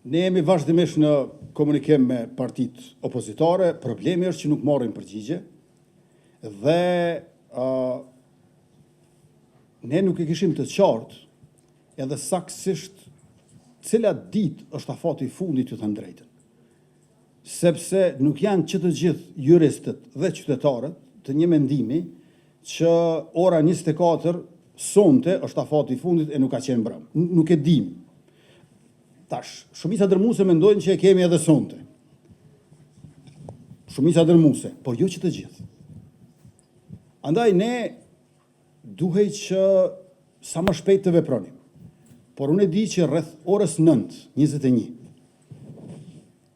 Ne jemi vazhdimisht në komunikim me partitë opozitare, problemi është që nuk marrin përgjigje dhe ne nuk e kishim të qartë edhe saktësisht cila ditë është afati i fundit, ju them drejtën. Sepse nuk janë që të gjithë juristët dhe qytetarët të një mendimi që ora 24 sonte është afati i fundit e nuk ka qenë brëm. Nuk e dim. Tash, shumica dërmuese mendojnë që e kemi edhe sonte. Shumica dërmuese, por jo që të gjithë. Andaj ne duhej që sa më shpejt të vepronim. Por unë e di që rreth orës 9:21,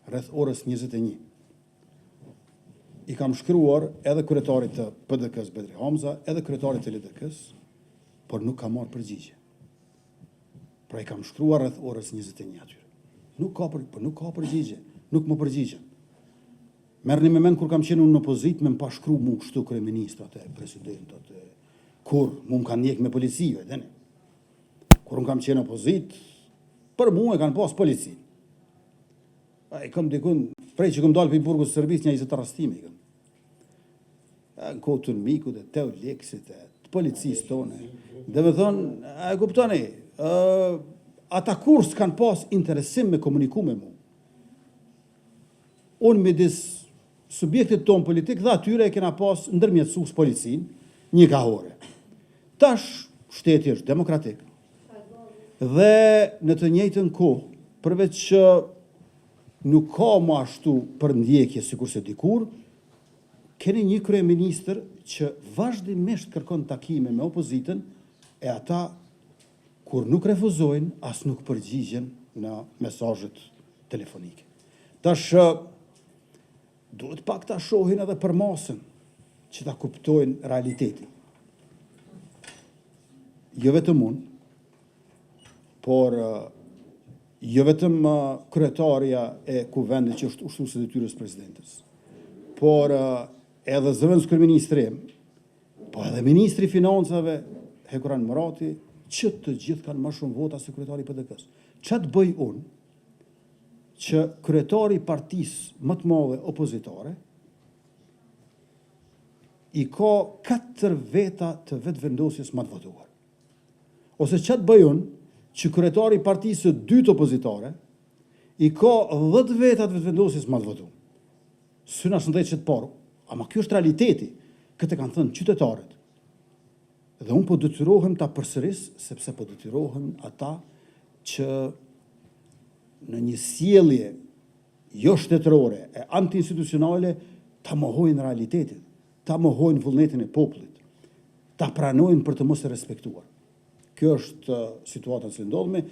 rreth orës 21, i kam shkruar edhe kryetarit të PDK-s Bedri Hamza, edhe kryetarit të LDK-s, por nuk ka marrë përgjigje. Pra i kam shkruar rreth orës 21 atyre. Nuk ka përgjigje, nuk më përgjigjen. Merrni me mend kur kam qenë unë në opozitë me më pa shkruar mu kështu kryeministrat e presidentët, kur mu më kanë njek me policive, dhe ne. Kur unë kam qenë opozitë, për mu e kanë pas policinë. I kam dikun, prej që kam dalë për i burgus sërbis, një 20 arrestime i kam. Në kotën mikut e teo leksit e të policisë tonë. Dhe me thonë, e kuptoni, ata kur s'kan pas interesim me komuniku me mu. Unë me disë subjektit tonë politik dhe atyre e kena pas ndërmjetësus policinë, një kahore. Tash, shteti është demokratik. Dhe në të njëjtën kohë, përveç që nuk ka më ashtu për ndjekje sikur se dikur, keni një kryeministër që vazhdimisht kërkon takime me opozitën e ata kur nuk refuzojnë, as nuk përgjigjen në mesazhet telefonike. Tash duhet pak ta shohin edhe për masën që ta kuptojnë realitetin. Jo vetëm unë, por jo vetëm kryetaria e kuvendit që është ushtruesi i detyrës presidentes, por edhe zëvendës kryeministri, po edhe ministri i financave Hekuran Murati, që të gjithë kanë më shumë vota se kryetari i PDK-s. Çfarë bëj unë që kryetari i partisë më të madhe opozitare i ka 4 veta të vetëvendosjes më të votuar? Ose çfarë bëj unë që kryetari i partisë së dytë opozitare i ka 10 veta të vetëvendosjes më të votuar? Syna shëndet që të parë, ama kjo është realiteti, këtë kanë thënë qytetarët. Dhe unë po detyrohem ta përsëris, sepse po detyrohem ata që në një sjellje jo shtetërore e anti-institucionale ta mohojnë realitetin, ta mohojnë vullnetin e popullit, ta pranojnë për të mos e respektuar. Kjo është situata që ndodhemi